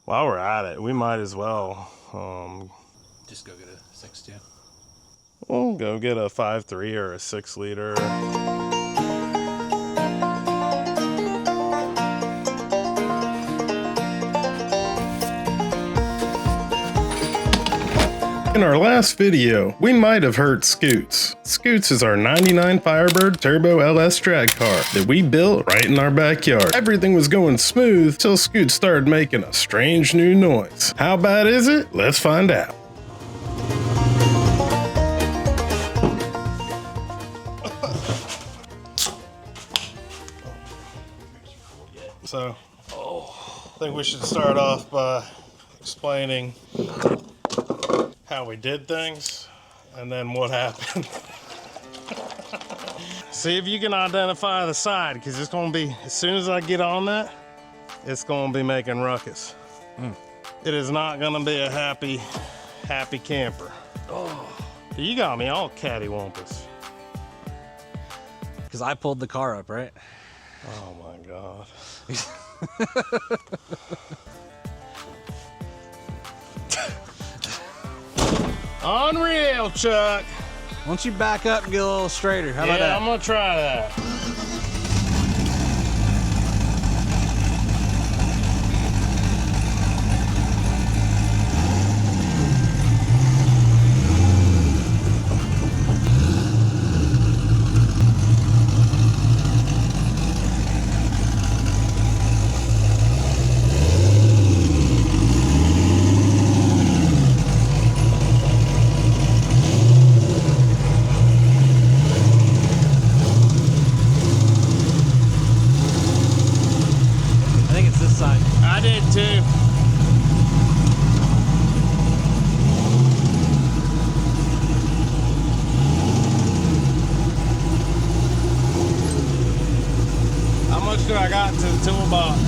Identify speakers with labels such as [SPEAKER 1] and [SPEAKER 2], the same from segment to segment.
[SPEAKER 1] While we're at it, we might as well
[SPEAKER 2] just go get a 6.2.
[SPEAKER 1] We'll go get a 5.3 or a 6 liter. In our last video, we might have heard Scoots. Scoots is our 99 Firebird Turbo LS drag car that we built right in our backyard. Everything was going smooth till Scoots started making a strange new noise. How bad is it? Let's find out. So, I think we should start off by explaining how we did things and then what happened. See if you can identify the side, because it's going to be, as soon as I get on that, it's going to be making ruckus. It is not going to be a happy camper. Oh, you got me all cattywampus.
[SPEAKER 2] Because I pulled the car up, right?
[SPEAKER 1] Oh my God. Unreal, Chuck.
[SPEAKER 2] Why don't you back up and get a little straighter? How about that?
[SPEAKER 1] Yeah, I'm gonna try that. I did too. How much do I got to the toolbox?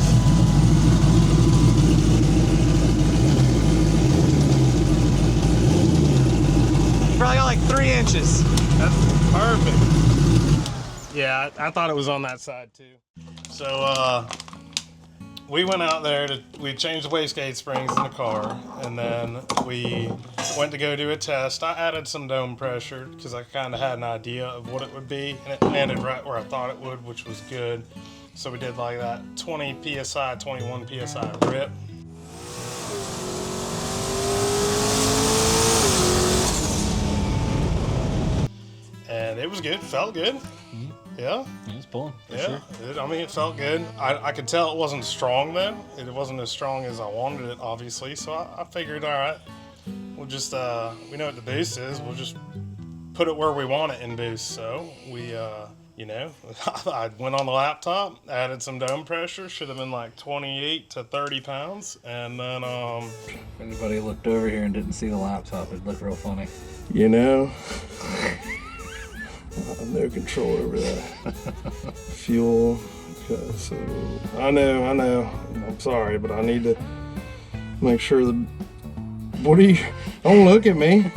[SPEAKER 2] Probably got like 3 inches.
[SPEAKER 1] That's perfect. Yeah, I thought it was on that side too. So, we went out there we changed the wastegate springs in the car, and then we went to go do a test. I added some dome pressure because I kind of had an idea of what it would be, and it landed right where I thought it would, which was good. So we did like that 20 PSI, 21 PSI rip. And it was good, felt good. Yeah.
[SPEAKER 2] It was pulling.
[SPEAKER 1] Yeah, I mean, it felt good. I could tell it wasn't strong though. It wasn't as strong as I wanted it, obviously. So I figured, all right, we'll just, we know what the boost is. We'll just put it where we want it in boost. So we, you know, I went on the laptop, added some dome pressure. Should have been like 28 to 30 pounds. And then,
[SPEAKER 2] If anybody looked over here and didn't see the laptop, it'd look real funny.
[SPEAKER 1] you know, I have no control over that. Fuel. Okay, so I know. I'm sorry, but I need to make sure that. What are you? Don't look at me.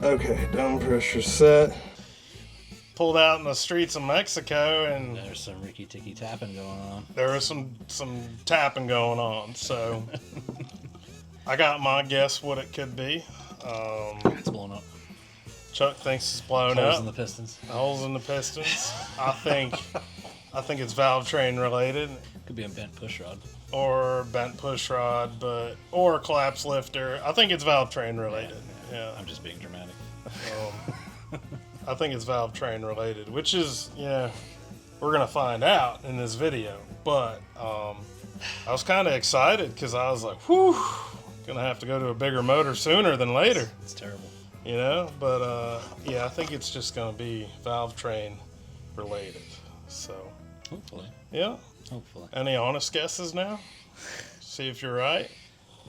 [SPEAKER 1] Okay, dome pressure set. Pulled out in the streets of Mexico, and
[SPEAKER 2] There's some Ricky Ticky tapping going on.
[SPEAKER 1] there was some tapping going on. So I got my guess what it could be.
[SPEAKER 2] It's blowing up.
[SPEAKER 1] Chuck thinks it's blown
[SPEAKER 2] Holes
[SPEAKER 1] up.
[SPEAKER 2] in the pistons.
[SPEAKER 1] Holes in the pistons. I think it's valve train related,
[SPEAKER 2] Could be a bent push rod.
[SPEAKER 1] or bent push rod, or a collapse lifter. I think it's valve train related. Yeah.
[SPEAKER 2] I'm just being dramatic.
[SPEAKER 1] I think it's valve train related, which is, yeah, we're gonna find out in this video. But I was kind of excited because I was like, whew, gonna have to go to a bigger motor sooner than later.
[SPEAKER 2] It's terrible.
[SPEAKER 1] You know, but yeah, I think it's just gonna be valve train related. So
[SPEAKER 2] Hopefully.
[SPEAKER 1] yeah.
[SPEAKER 2] Hopefully.
[SPEAKER 1] Any honest guesses now? See if you're right.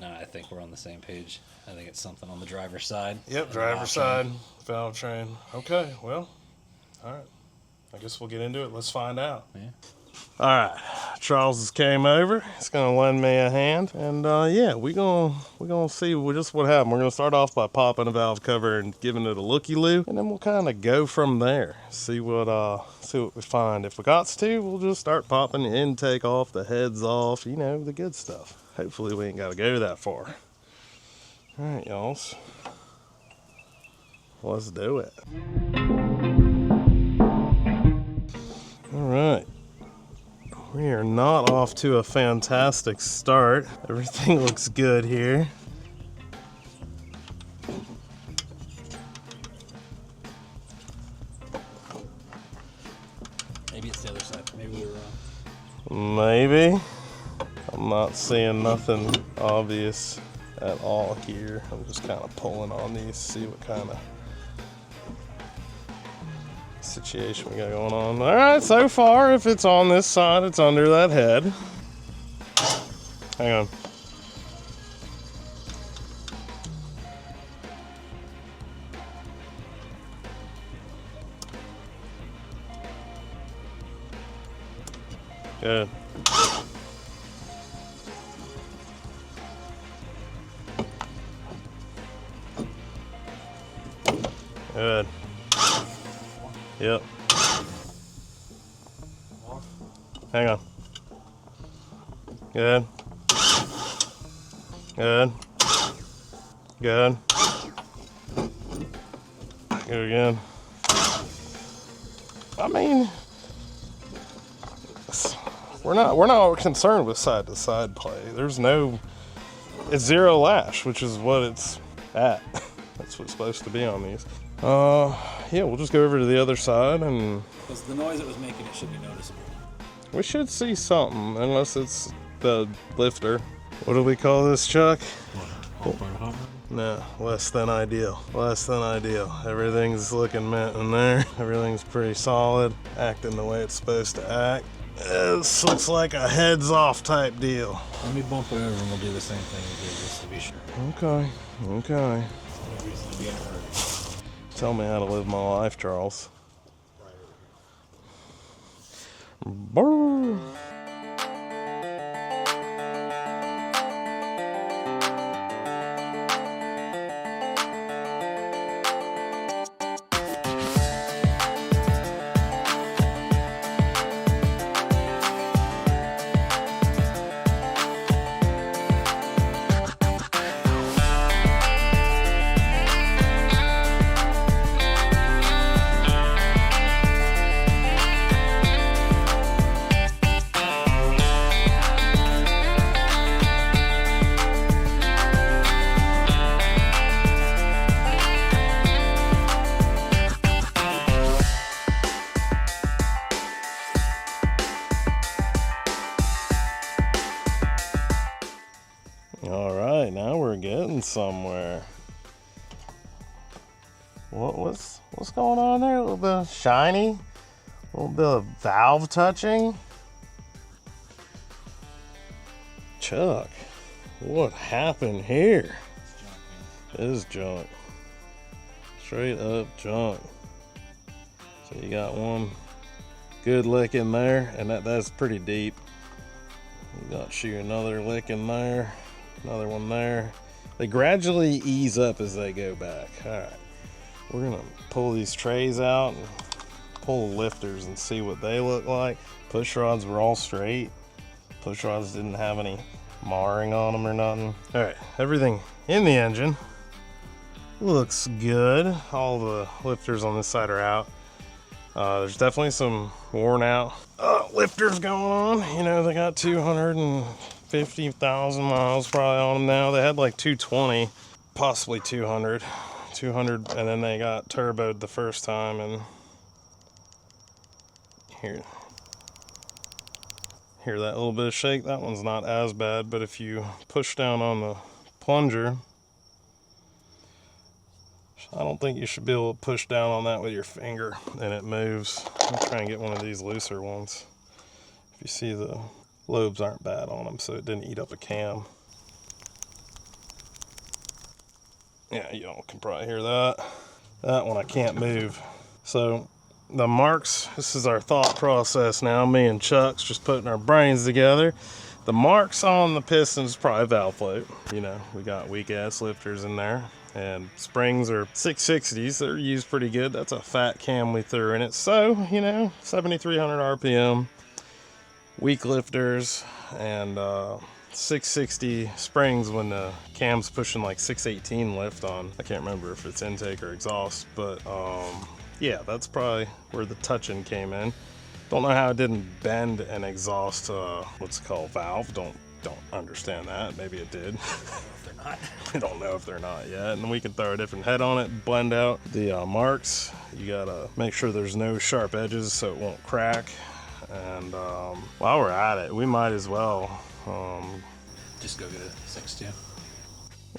[SPEAKER 2] No, I think we're on the same page. I think it's something on the driver's side.
[SPEAKER 1] Yep, driver's side, valve train. Okay, well, all right. I guess we'll get into it. Let's find out.
[SPEAKER 2] Yeah.
[SPEAKER 1] All right, Charles just came over. He's gonna lend me a hand, and yeah, we gonna see just what happened. We're gonna start off by popping a valve cover and giving it a looky-loo, and then we'll kind of go from there. See what we find. If we got to, we'll just start popping the intake off, the heads off, you know, the good stuff. Hopefully, we ain't gotta go that far. All right, y'all. Let's do it. All right. We are not off to a fantastic start. Everything looks good here.
[SPEAKER 2] Maybe it's the other side. Maybe we were wrong.
[SPEAKER 1] Maybe. I'm not seeing nothing obvious at all here. I'm just kind of pulling on these, see what kind of situation we got going on. All right, so far, if it's on this side, it's under that head. Hang on. Good. Good. Yep. Hang on. Good. Good. Good. Good again. I mean, we're not concerned with side to side play. There's no, it's zero lash, which is what it's at. That's what's supposed to be on these. Yeah, we'll just go over to the other side and...
[SPEAKER 2] Because the noise it was making, it should be noticeable.
[SPEAKER 1] We should see something, unless it's the lifter. What do we call this, Chuck? No, less than ideal. Less than ideal. Everything's looking mint in there. Everything's pretty solid, acting the way it's supposed to act. This looks like a heads off type deal.
[SPEAKER 2] Let me bump it over and we'll do the same thing we did just to be sure.
[SPEAKER 1] Okay, okay.
[SPEAKER 2] No reason to be in a hurry.
[SPEAKER 1] Tell me how to live my life, Charles. Brr. All right, now we're getting somewhere. What's going on there? A little bit of shiny, a little bit of valve touching. Chuck, what happened here? It is junk. Straight up junk. So you got one good lick in there, and that's pretty deep. You got you another lick in there. Another one there. They gradually ease up as they go back. All right, we're gonna pull these trays out and pull the lifters and see what they look like. Push rods were all straight. Push rods didn't have any marring on them or nothing. All right, everything in the engine looks good. All the lifters on this side are out. There's definitely some worn out lifters going on. You know, they got 250,000 miles probably on them now. They had like 220, possibly 200, and then they got turboed the first time. And hear that little bit of shake. That one's not as bad, but if you push down on the plunger, I don't think you should be able to push down on that with your finger and it moves. I'll try and get one of these looser ones. If you see, the lobes aren't bad on them, so it didn't eat up a cam. Yeah, y'all can probably hear that. That one I can't move. So the marks, this is our thought process now. Me and Chuck's just putting our brains together. The marks on the pistons, probably valve float. You know, we got weak ass lifters in there. And springs are 660s. They're used pretty good. That's a fat cam we threw in it. So, you know, 7,300 RPM, weak lifters, and 660 springs when the cam's pushing like 618 lift on. I can't remember if it's intake or exhaust, but yeah, that's probably where the touching came in. Don't know how it didn't bend an exhaust, what's it called, valve. Don't understand that. Maybe it did.
[SPEAKER 2] They're not.
[SPEAKER 1] We don't know if they're not yet. And we can throw a different head on it, blend out the marks. You gotta make sure there's no sharp edges so it won't crack. And while we're at it, we might as well
[SPEAKER 2] just go get a 6.2.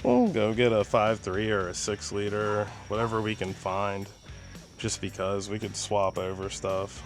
[SPEAKER 1] We'll go get a 5.3 or a 6 liter, whatever we can find. Just because we could swap over stuff.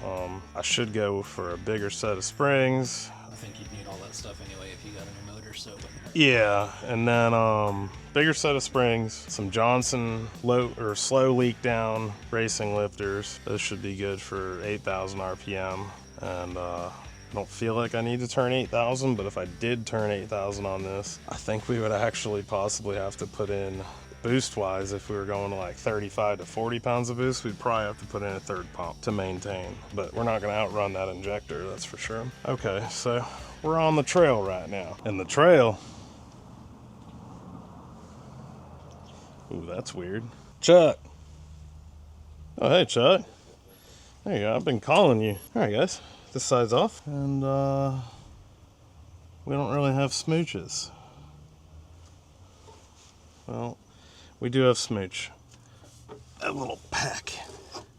[SPEAKER 1] I should go for a bigger set of springs.
[SPEAKER 2] I think you'd need all that stuff anyway if you got a new motor, so it wouldn't hurt.
[SPEAKER 1] Yeah, and then bigger set of springs, some Johnson low or slow leak down racing lifters. Those should be good for 8,000 RPM. And I don't feel like I need to turn 8,000, but if I did turn 8,000 on this, I think we would actually possibly have to put in, boost wise, if we were going to like 35 to 40 pounds of boost, we'd probably have to put in a third pump to maintain, but we're not going to outrun that injector, that's for sure. Okay, so we're on the trail right now, and the trail, ooh, that's weird. Chuck. Oh, hey, Chuck. There you go, I've been calling you. All right, guys, this side's off, and we don't really have smooches. Well, we do have smooch, a little pack,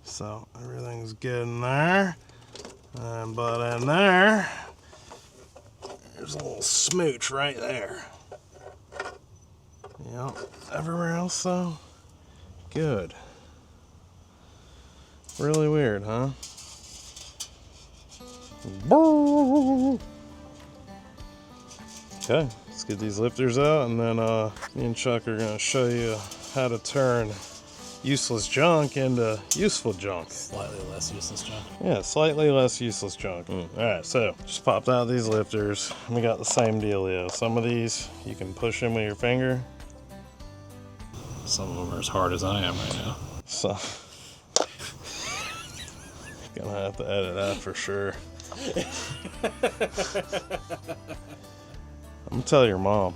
[SPEAKER 1] so everything's good in there. But in there, there's a little smooch right there. Yep. Everywhere else though, good. Really weird, huh? Okay. Let's get these lifters out, and then me and Chuck are going to show you how to turn useless junk into useful junk.
[SPEAKER 2] Slightly less useless junk.
[SPEAKER 1] Yeah, slightly less useless junk. Alright, so just popped out these lifters. We got the same dealio. Some of these you can push in with your finger.
[SPEAKER 2] Some of them are as hard as I am right now.
[SPEAKER 1] So, gonna have to edit that for sure. I'm gonna tell your mom.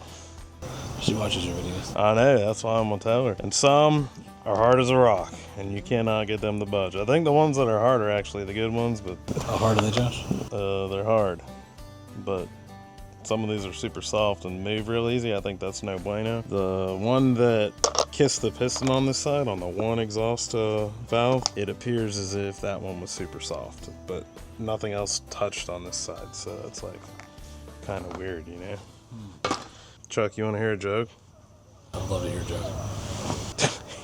[SPEAKER 2] She watches your videos.
[SPEAKER 1] I know, that's why I'm gonna tell her. And some are hard as a rock, and you cannot get them to budge. I think the ones that are hard are actually the good ones, but
[SPEAKER 2] How hard are they, Josh?
[SPEAKER 1] they're hard. But some of these are super soft and move real easy. I think that's no bueno. The one that kissed the piston on this side, on the one exhaust valve, it appears as if that one was super soft, but nothing else touched on this side, so it's like kind of weird, you know? Chuck, you want to hear a joke?
[SPEAKER 2] I'd love to hear a joke.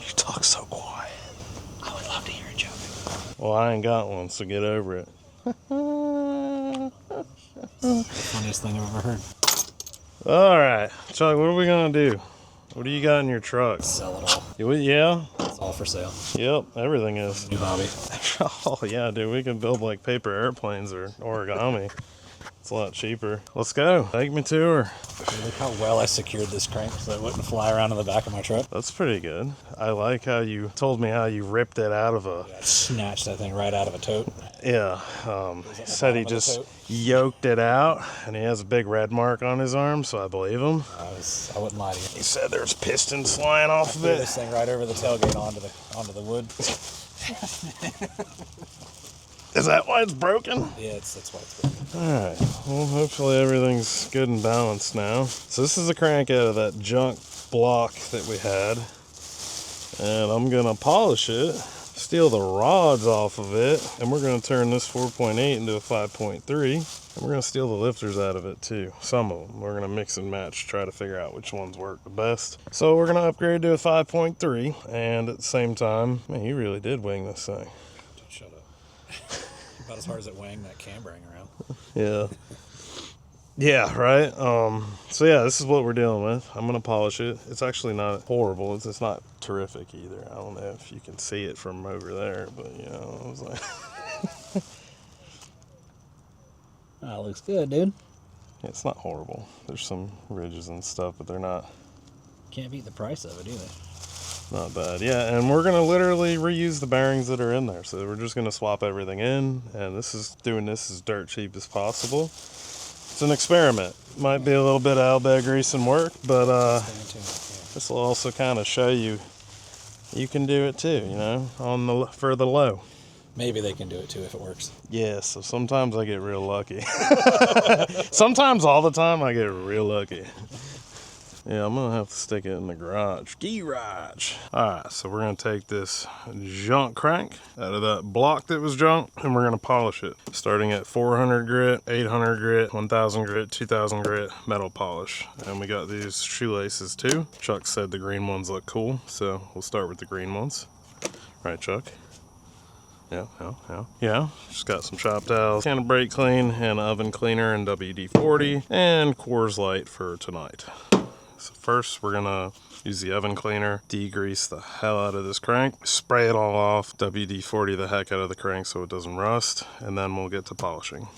[SPEAKER 1] You talk so quiet.
[SPEAKER 2] I would love to hear a joke.
[SPEAKER 1] Well, I ain't got one, so get over it.
[SPEAKER 2] The funniest thing I've ever heard.
[SPEAKER 1] All right, Chuck, what are we gonna do? What do you got in your truck?
[SPEAKER 2] Sell it all.
[SPEAKER 1] Yeah?
[SPEAKER 2] It's all for sale.
[SPEAKER 1] Yep, everything is.
[SPEAKER 2] New hobby.
[SPEAKER 1] Oh yeah, dude, we can build like paper airplanes or origami. It's a lot cheaper. Let's go. Take me to her.
[SPEAKER 2] Look how well I secured this crank so it wouldn't fly around in the back of my truck.
[SPEAKER 1] That's pretty good. I like how you told me how you ripped it out of a...
[SPEAKER 2] I snatched that thing right out of a tote.
[SPEAKER 1] Yeah, he said he just yoked it out, and he has a big red mark on his arm, so I believe him.
[SPEAKER 2] I wouldn't lie to you.
[SPEAKER 1] He said there's pistons flying off of
[SPEAKER 2] Threw
[SPEAKER 1] it.
[SPEAKER 2] this thing right over the tailgate onto the wood.
[SPEAKER 1] Is that why it's broken?
[SPEAKER 2] Yeah, that's why it's broken.
[SPEAKER 1] Alright, well hopefully everything's good and balanced now. So this is a crank out of that junk block that we had. And I'm gonna polish it, steal the rods off of it, and we're gonna turn this 4.8 into a 5.3. And we're gonna steal the lifters out of it too. Some of them. We're gonna mix and match, try to figure out which ones work the best. So we're gonna upgrade to a 5.3, and at the same time, man, you really did wing this thing.
[SPEAKER 2] Dude, shut up. About as hard as it wang that cam bearing around.
[SPEAKER 1] Yeah. Yeah, right. So yeah, this is what we're dealing with. I'm gonna polish it. It's actually not horrible. It's not terrific either. I don't know if you can see it from over there, but you know, I was like,
[SPEAKER 2] Oh, it looks good, dude.
[SPEAKER 1] it's not horrible. There's some ridges and stuff, but they're not
[SPEAKER 2] Can't beat the price of it either.
[SPEAKER 1] not bad. Yeah, and we're gonna literally reuse the bearings that are in there. So we're just gonna swap everything in, and this is doing this as dirt cheap as possible. It's an experiment. Might be a little bit of elbow grease and work, but this will also kind of show you can do it too, you know, for the low.
[SPEAKER 2] Maybe they can do it too if it works.
[SPEAKER 1] Yeah, so sometimes I get real lucky. Sometimes all the time I get real lucky. Yeah, I'm gonna have to stick it in the garage. Garage. Alright, so we're gonna take this junk crank out of that block that was junk, and we're gonna polish it. Starting at 400 grit, 800 grit, 1000 grit, 2000 grit metal polish. And we got these shoelaces too. Chuck said the green ones look cool, so we'll start with the green ones. Right, Chuck? Yeah, just got some shop towels, can of brake clean, and oven cleaner and WD-40, and Coors Light for tonight. So first we're gonna use the oven cleaner, degrease the hell out of this crank, spray it all off, WD-40 the heck out of the crank so it doesn't rust, and then we'll get to polishing.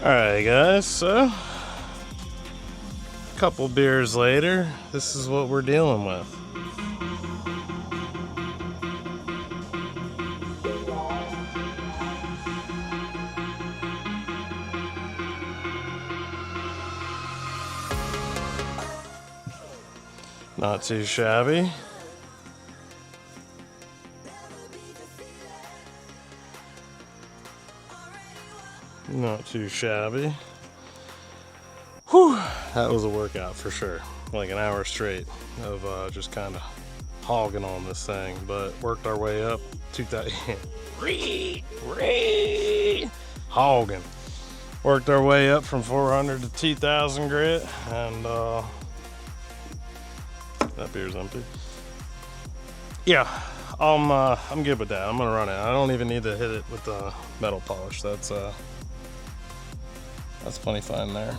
[SPEAKER 1] Alright guys, so a couple beers later, this is what we're dealing with. Not too shabby. Not too shabby. Whew, that was a workout for sure. Like an hour straight of just kind of hogging on this thing, but worked our way up. 2,000. Hogging. Worked our way up from 400 to 2,000 grit, and that beer's empty. Yeah, I'm good with that. I'm gonna run it. I don't even need to hit it with the metal polish. That's plenty fine there.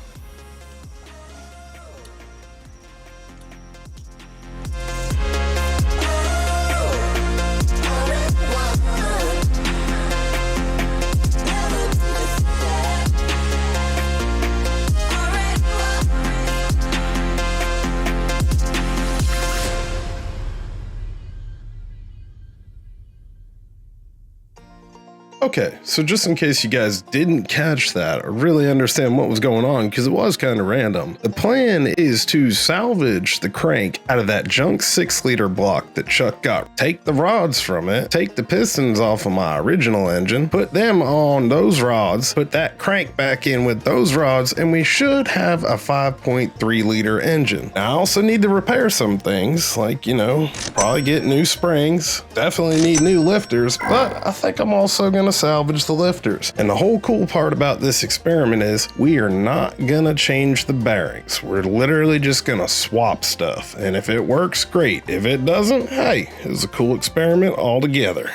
[SPEAKER 3] Okay, so just in case you guys didn't catch that or really understand what was going on, because it was kind of random, the plan is to salvage the crank out of that junk 6-liter block that Chuck got. Take the rods from it, take the pistons off of my original engine, put them on those rods, put that crank back in with those rods, and we should have a 5.3-liter engine. Now, I also need to repair some things, like, you know, probably get new springs, definitely need new lifters, but I think I'm also gonna salvage the lifters. And the whole cool part about this experiment is we are not gonna change the bearings. We're literally just gonna swap stuff. And if it works, great. If it doesn't, hey, it was a cool experiment altogether.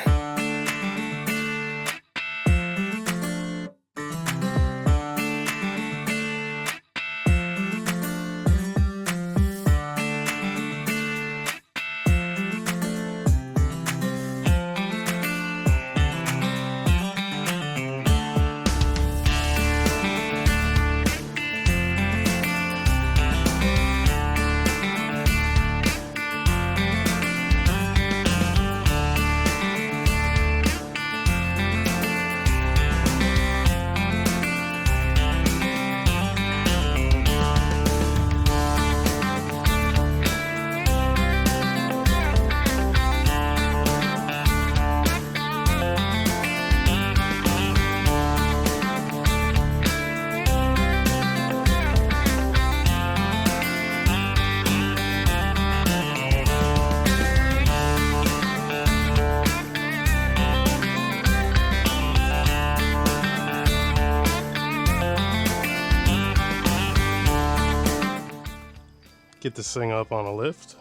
[SPEAKER 1] Get this thing up on a lift,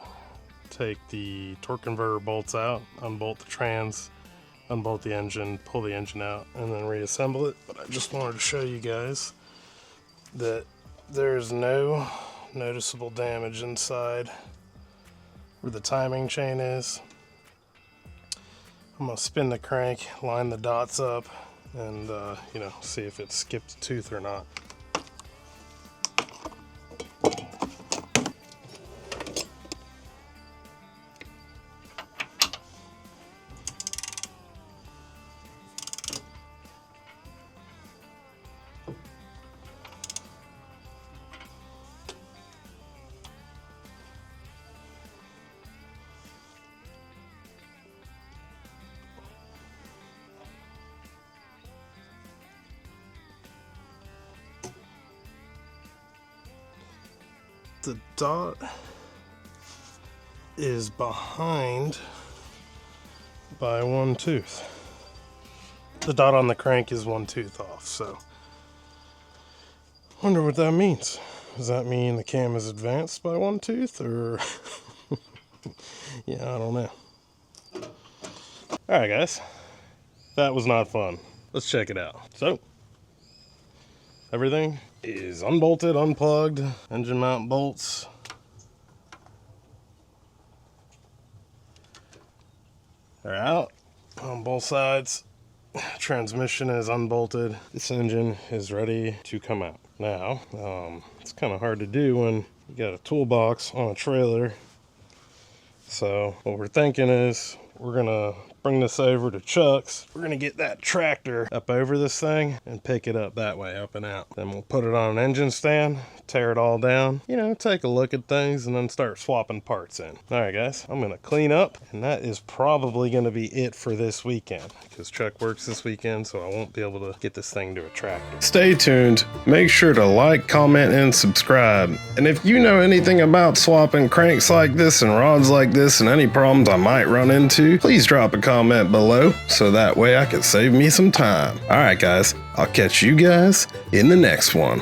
[SPEAKER 1] take the torque converter bolts out, unbolt the trans, unbolt the engine, pull the engine out, and then reassemble it. But I just wanted to show you guys that there's no noticeable damage inside where the timing chain is. I'm gonna spin the crank, line the dots up, and you know, see if it skipped a tooth or not. The dot is behind by 1 tooth. The dot on the crank is 1 tooth off, so wonder what that means. Does that mean the cam is advanced by 1 tooth, or yeah, I don't know. Alright guys, that was not fun. Let's check it out. So everything is unbolted, unplugged, engine mount bolts. They're out on both sides. Transmission is unbolted. This engine is ready to come out. Now, it's kind of hard to do when you got a toolbox on a trailer. So what we're thinking is we're gonna bring this over to Chuck's. We're gonna get that tractor up over this thing and pick it up that way, up and out. Then we'll put it on an engine stand, tear it all down, you know, take a look at things, and then start swapping parts in. All right guys, I'm gonna clean up, and that is probably gonna be it for this weekend, because Chuck works this weekend, so I won't be able to get this thing to a tractor. Stay tuned. Make sure to like, comment, and subscribe. And if you know anything about swapping cranks like this and rods like this and any problems I might run into, please drop a comment below so that way I can save me some time. All right guys, I'll catch you guys in the next one.